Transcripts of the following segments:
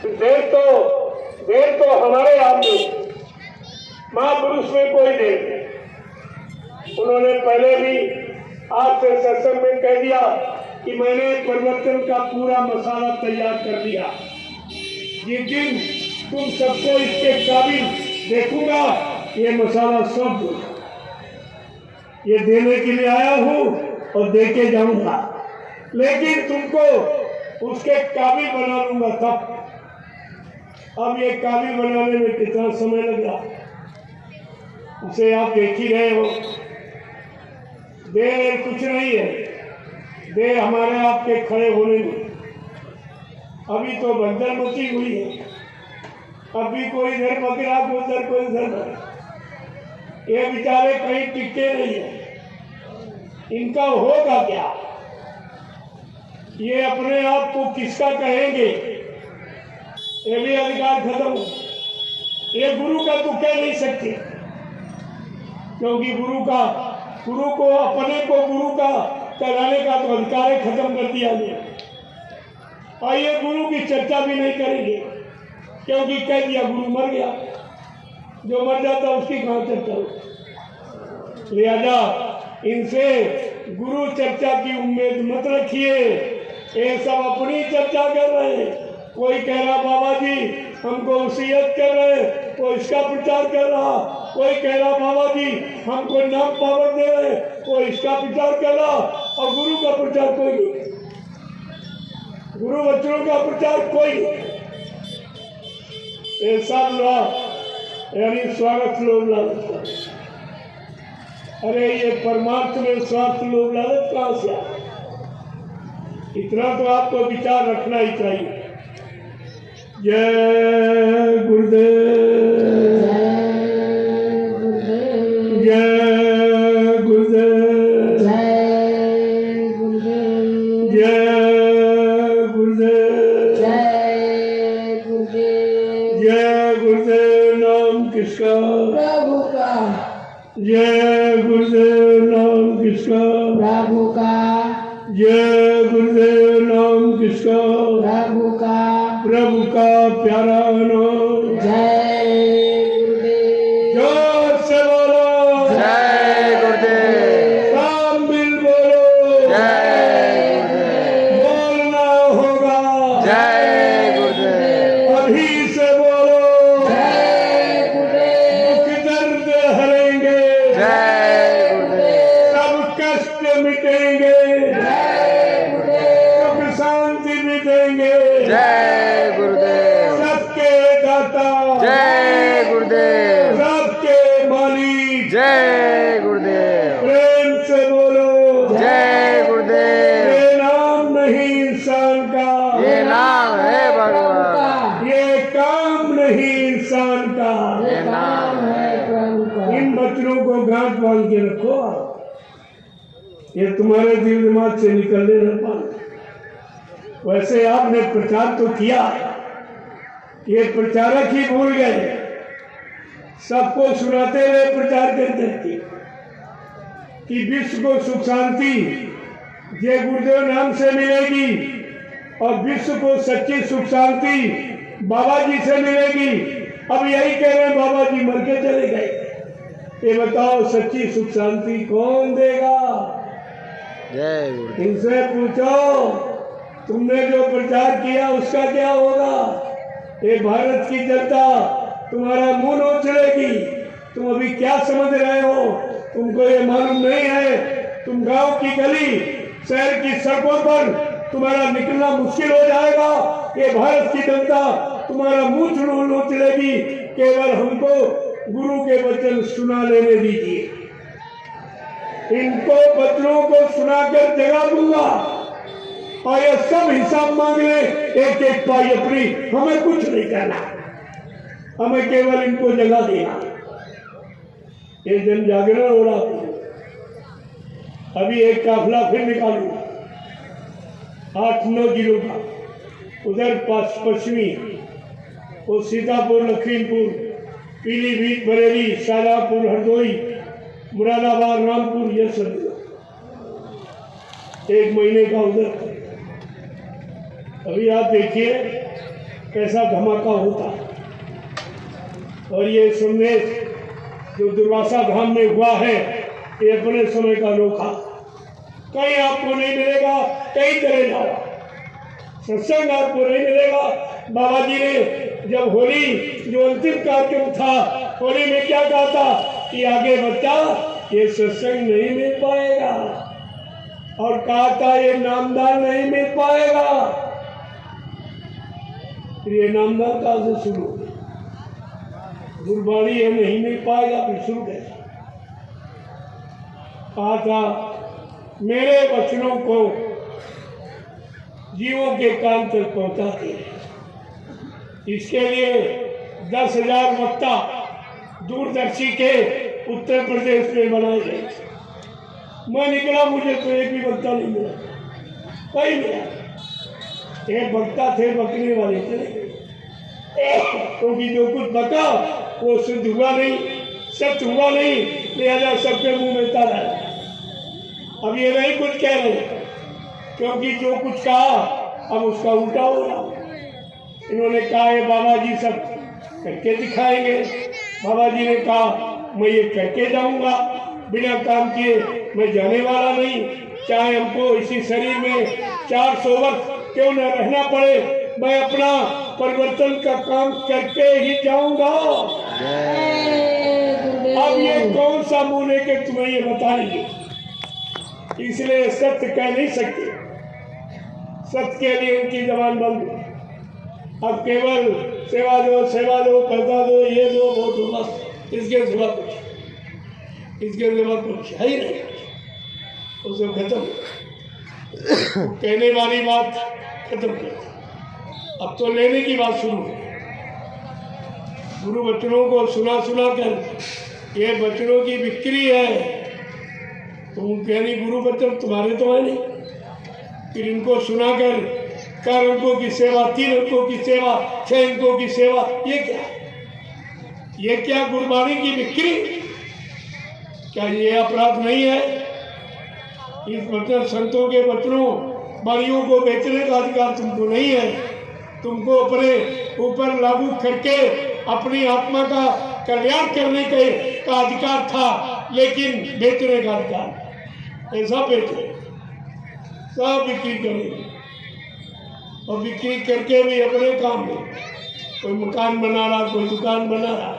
देर तो हमारे आप में, महापुरुष में कोई देर नहीं। उन्होंने पहले भी आपसे सत्संग में कह दिया कि मैंने परिवर्तन का पूरा मसाला तैयार कर दिया। जिस दिन तुम सबको इसके काबिल देखूंगा, ये मसाला सब दूंगा। ये देने के लिए आया हूँ और दे के जाऊंगा, लेकिन तुमको उसके काबिल बना लूंगा तब। अब ये काबिल बनाने में कितना समय लगा, उसे आप देख ही रहे हो। देर कुछ नहीं है, देर हमारे आपके खड़े होने में। अभी तो भगदड़ मची हुई है, अभी कोई इधर पकड़ा, कोई इधर, कोई इधर। ये बेचारे कहीं टिके नहीं है, इनका होगा क्या? ये अपने आप को किसका कहेंगे? ये भी अधिकार खत्म। ये गुरु का तो कह नहीं सकते, क्योंकि गुरु को अपने को गुरु का कहलाने का तो अधिकार खत्म कर दिया गया। और ये गुरु की चर्चा भी नहीं करेंगे, क्योंकि कह दिया गुरु मर गया। जो मर जाता उसकी कहाँ चर्चा हो। लिहाजा इनसे गुरु चर्चा की उम्मीद मत रखिए। ये सब अपनी चर्चा कर रहे हैं। कोई कह रहा बाबा जी हमको वसीयत कर रहे, कोई इसका प्रचार कर रहा। कोई कह रहा बाबा जी हमको नाम पावर दे रहे, कोई इसका प्रचार कर रहा। और गुरु का प्रचार कोई नहीं, गुरु बच्चों का प्रचार कोई नहीं। ये सब लोग यानी स्वार्थ लोग लालच। अरे ये परमार्थ में स्वार्थ लोग लालच कहाँ से आए? इतना तो आपको विचार रखना ही चाहिए। जय गुरुदेव, जय गुरुदेव, जय गुरुदेव, जय गुरुदेव, जय गुरुदेव, जय गुरुदेव। नाम किसका? प्रभु का। जय गुरुदेव। नाम किसका? प्रभु का। जय गुरुदेव। नाम किसका? प्रभु का। प्रभु का प्यारा नाम। जय गुरुदेव। जोर से बोलो जय गुरुदेव। सब मिल बोलो जय गुरुदेव। बोलना होगा जय गुरुदेव। अभी से बोलो जय गुरुदेव। दुख दर्द हरेंगे जय गुरुदेव। सब कष्ट मिटेंगे जय गुरुदेव। सुख शांति मिटेंगे जय गुरुदेव। सबके दाता जय गुरुदेव। सबके मालिक जय गुरुदेव। प्रेम से बोलो जय गुरुदेव। ये नाम नहीं इंसान का, ये नाम है भगवान का। ये काम नहीं इंसान का, ये नाम है प्रभु का। इन बच्चों को गांठ बांध के रखो, ये तुम्हारे दिल दिमाग से निकलने न पाए। वैसे आपने प्रचार तो किया, ये प्रचारक ही भूल गए। सबको सुनाते हुए प्रचार करते थे कि विश्व को सुख शांति जय गुरुदेव नाम से मिलेगी, और विश्व को सच्ची सुख शांति बाबा जी से मिलेगी। अब यही कह रहे हैं बाबा जी मर के चले गए। ये बताओ सच्ची सुख शांति कौन देगा? जय गुरुदेव। इनसे पूछो तुमने जो प्रचार किया उसका क्या होगा? ये भारत की जनता तुम्हारा मुंह नोच लेगी। तुम अभी क्या समझ रहे हो? तुमको ये मालूम नहीं है, तुम गांव की गली शहर की सड़कों पर तुम्हारा निकलना मुश्किल हो जाएगा। ये भारत की जनता तुम्हारा मुंह नोच लेगी। केवल हमको गुरु के वचन सुना लेने दीजिए। इनको बच्चों को सुनाकर जगा दूंगा, और ये सब हिसाब मांग ले एक एक पाई अपनी। हमें कुछ नहीं करना, हमें केवल इनको जगा देना। ये जन जागरण हो रहा है। अभी एक काफिला फिर निकालू 8-9 जिलों का, उधर पश्चिमी वो सीतापुर, लखीमपुर, पीलीभीत, बरेली, शाहजहांपुर, हरदोई, मुरादाबाद, रामपुर, ये सब 1 महीने का उधर। अभी आप देखिए कैसा धमाका होता। और ये संदेश जो दुर्वासा धाम में हुआ है, ये अपने समय का अनोखा, कहीं आपको नहीं मिलेगा, कहीं चले जाओ, सत्संग आपको नहीं मिलेगा। बाबा जी ने जब होली जो अंतिम कार्यक्रम था, होली में क्या कहा था कि आगे बच्चा ये सत्संग नहीं मिल पाएगा, और कहा था ये नामदान नहीं मिल पाएगा। फिर ये नामदान कहाँ से शुरू, गुरबाणी ये नहीं मिल पाएगा, फिर शुरू कैसे। कहा था मेरे वचनों को जीवों के कान तक पहुंचाते हैं, इसके लिए 10,000 वक्ता दूरदर्शी के उत्तर प्रदेश में बनाए गए। मैं निकला, मुझे तो एक भी वक्ता नहीं मिला, कहीं मिला। एक वक्ता थे बकने वाले थे, क्योंकि जो कुछ बका वो शुद्ध हुआ नहीं, सत्य हुआ नहीं, लिहाजा सबके मुंह में ताला है। अब ये नहीं कुछ कह रहे, क्योंकि जो कुछ कहा अब उसका उल्टा हो रहा। इन्होंने कहा है बाबा जी सब करके दिखाएंगे, बाबा जी ने कहा मैं ये करके जाऊंगा, बिना काम किए मैं जाने वाला नहीं, चाहे हमको इसी शरीर में 400 वर्ष क्यों न रहना पड़े, मैं अपना परिवर्तन का काम करके ही जाऊंगा। अब ये कौन सा मुंह लेके तुम्हें ये बताएंगे, इसलिए सत्य कह नहीं सकते, सत्य के लिए उनकी जबान बंद। अब केवल सेवा दो, पैसा दो, ये दो, वो दो, बस इसके सिवा कुछ है ही नहीं, उसे खत्म। कहने वाली बात खत्म कर, अब तो लेने की बात शुरू है। गुरु वचनों को सुना कर ये वचनों की बिक्री है। तुम कहनी गुरु वचन तुम्हारे तो है नहीं, फिर इनको सुना कर 4 अंकों की सेवा, 3 अंकों की सेवा, 6 अंकों की सेवा, ये क्या गुरबाणी की बिक्री? क्या ये अपराध नहीं है? इस वचन संतों के वचनों वाणियों को बेचने का अधिकार तुमको नहीं है। तुमको अपने ऊपर लागू करके अपनी आत्मा का कल्याण करने का अधिकार था, लेकिन बेचने का अधिकार ऐसा बेचे, सब बिक्री करेंगे, और बिक्री करके भी अपने काम में कोई मकान बना रहा, कोई दुकान बना रहा,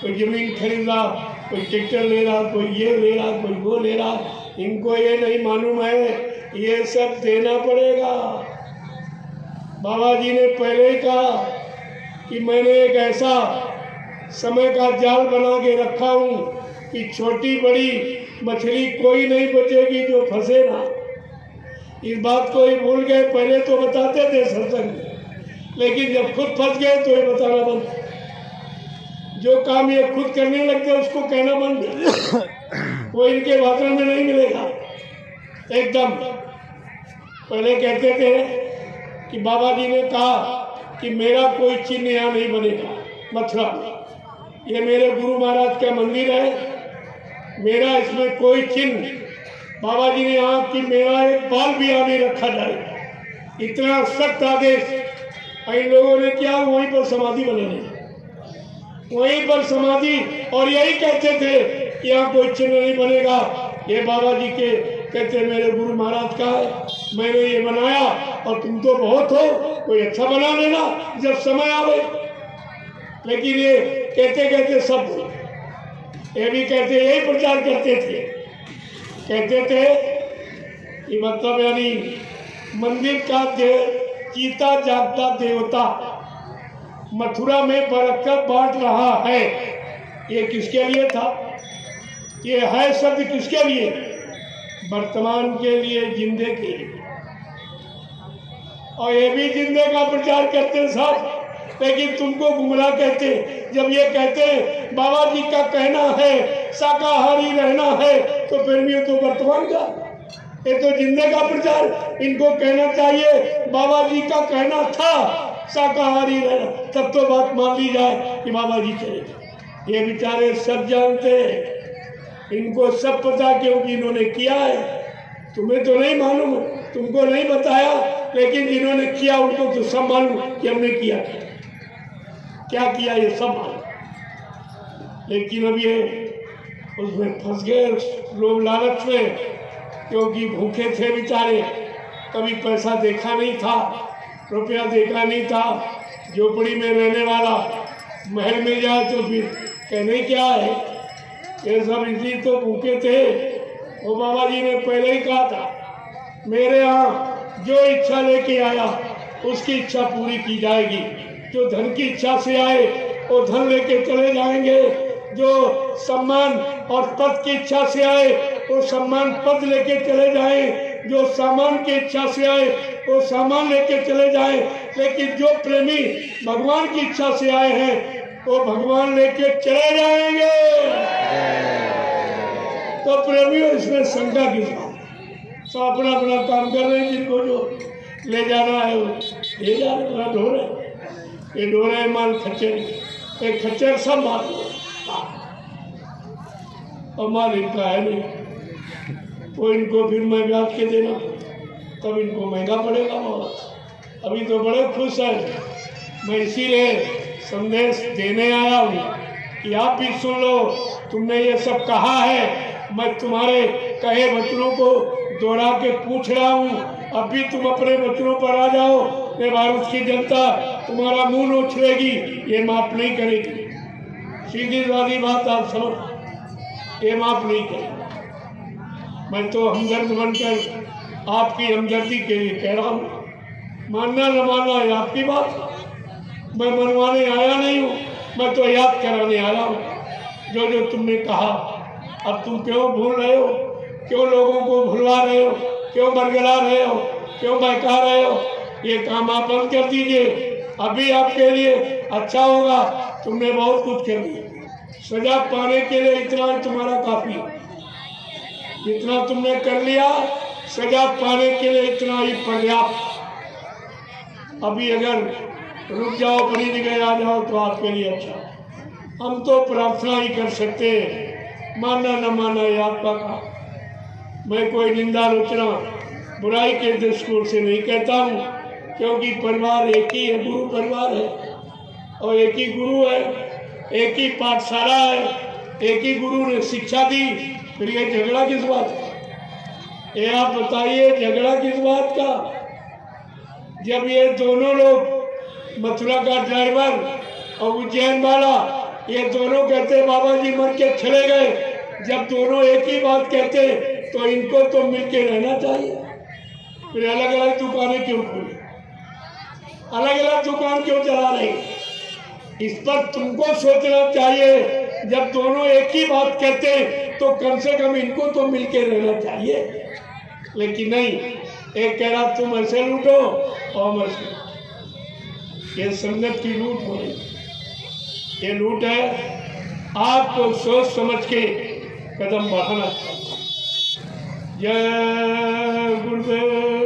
कोई जमीन खरीद रहा, कोई ट्रैक्टर ले रहा, कोई ये ले रहा, कोई वो ले रहा। इनको ये नहीं मालूम है ये सब देना पड़ेगा। बाबा जी ने पहले ही कहा कि मैंने एक ऐसा समय का जाल बना के रखा हूँ कि छोटी बड़ी मछली कोई नहीं बचेगी जो फंसे ना। इस बात को ही भूल गए, पहले तो बताते थे सत्संग में, लेकिन जब खुद फंस गए तो ये बताना बंद। जो काम ये खुद करने लगते उसको कहना बंद, वो इनके भाषण में नहीं मिलेगा एकदम। पहले कहते थे कि बाबा जी ने कहा कि मेरा कोई चिन्ह यहाँ नहीं बनेगा मथुरा में, ये मेरे गुरु महाराज का मंदिर है, मेरा इसमें कोई चिन्ह, बाबा जी ने यहाँ कि मेरा एक बाल भी यहाँ नहीं रखा जाए। इतना सख्त आदेश इन लोगों ने किया, वहीं पर समाधि बनाने, वहीं पर समाधि, और यही कहते थे कि यहाँ कोई चिन्ह नहीं बनेगा। ये बाबा जी के कहते मेरे गुरु महाराज का है, मैंने ये बनाया, और तुम तो बहुत हो, कोई अच्छा बना लेना जब समय आवे। लेकिन ये कहते कहते सब ये भी कहते, यही प्रचार करते थे, कहते थे कि मतलब यानी मंदिर का जीता जागता देवता मथुरा में बरकत बांट रहा है। ये किसके लिए था? ये है शब्द किसके लिए? वर्तमान के लिए, जिंदे के लिए। और ये भी जिंदे का प्रचार करते सब, लेकिन तुमको गुमराह कहते। जब ये कहते बाबा जी का कहना है शाकाहारी रहना है, तो फिर भी ये तो वर्तमान का, ये तो जिंदे का प्रचार। इनको कहना चाहिए बाबा जी का कहना था शाकाहारी रहना, तब तो बात मान ली जाए कि बाबा जी चले। ये बेचारे सब जानते हैं, इनको सब पता, क्योंकि इन्होंने किया है। तुम्हें तो नहीं मालूम, तुमको नहीं बताया, लेकिन जिन्होंने किया उनको तो सब मालूम कि हमने किया। क्या किया ये सब मालूम, लेकिन अब ये उसमें फंस गए लोग लालच में, क्योंकि भूखे थे बेचारे, कभी पैसा देखा नहीं था, रुपया देखा नहीं था, झोपड़ी में रहने वाला महल मिल जाए तो फिर कहने क्या है, ये सब इसलिए तो भूखे थे। वो बाबा जी ने पहले ही कहा था, मेरे यहाँ जो इच्छा लेके आया उसकी इच्छा पूरी की जाएगी, जो धन की इच्छा से आए वो धन लेके चले जाएंगे, जो सम्मान और पद की इच्छा से आए वो सम्मान पद लेके चले जाएं, जो सामान की इच्छा से आए वो सामान लेके चले जाएं, लेकिन जो प्रेमी भगवान की इच्छा से आए हैं वो भगवान लेके चले जाएंगे। तो प्रेमियों इसमें शंका किस बात, सब अपना अपना काम कर रहे हैं, जिनको जो ले जाना है वो ले जा रहे, ढो रहे, ये ढो रहे माल खच्चर, एक खच्चर सब माल और माल इनका है नहीं, तो इनको फिर मैं ब्याज के देना, तब इनको महंगा पड़ेगा बहुत। अभी तो बड़े खुश है, मैं इसीलिए संदेश देने आया हूँ कि आप भी सुन लो, तुमने ये सब कहा है, मैं तुम्हारे कहे वचनों को दोहरा के पूछ रहा हूँ, अब भी तुम अपने वचनों पर आ जाओ, ये भारत की जनता तुम्हारा मुंह नोचलेगी, ये माफ नहीं करेगी। सीधी सादी बात आप समझ, ये माफ नहीं करेगी। मैं तो हमदर्द बनकर आपकी हमदर्दी के लिए कह रहा हूँ, मानना न मानना है आपकी बात, मैं मनवाने आया नहीं हूँ, मैं तो याद कराने आया हूँ जो जो तुमने कहा। अब तुम क्यों भूल रहे हो, क्यों लोगों को भुलवा रहे हो, क्यों बरगला रहे हो, क्यों बहका रहे हो, ये काम आप बंद कर दीजिए, अभी आपके लिए अच्छा होगा। तुमने बहुत कुछ कर दिया, सजा पाने के लिए इतना ही तुम्हारा काफी है, जितना तुमने कर लिया सजा पाने के लिए इतना ही पर्याप्त। अभी अगर रुक जाओ, अपनी जगह आ जाओ तो आपके लिए अच्छा। हम तो प्रार्थना ही कर सकते हैं, मानना न मानना ये आपका काम। मैं कोई निंदा आलोचना बुराई के दृष्टिकोण से नहीं कहता हूँ, क्योंकि परिवार एक ही है, गुरु परिवार है और एक ही गुरु है, एक ही पाठशाला है, एक ही गुरु ने शिक्षा दी, फिर ये झगड़ा किस बात का? ये आप बताइए, झगड़ा किस बात का? जब ये दोनों लोग, मथुरा का ड्राइवर और उज्जैन वाला, ये दोनों कहते बाबा जी मर के चले गए, जब दोनों एक ही बात कहते तो इनको तो मिलके रहना चाहिए, फिर अलग अलग दुकानें क्यों खोली, अलग अलग दुकान क्यों चला रहे? इस पर तुमको सोचना चाहिए। जब दोनों एक ही बात कहते तो कम से कम इनको तो मिलके रहना चाहिए, लेकिन नहीं, एक कह रहा तुम ऐसे लूटो और मैं ऐसे। ये संगत की लूट हो रही, ये लूट है। आपको सोच समझ के कदम बढ़ाना चाहिए। जय गुरुदेव।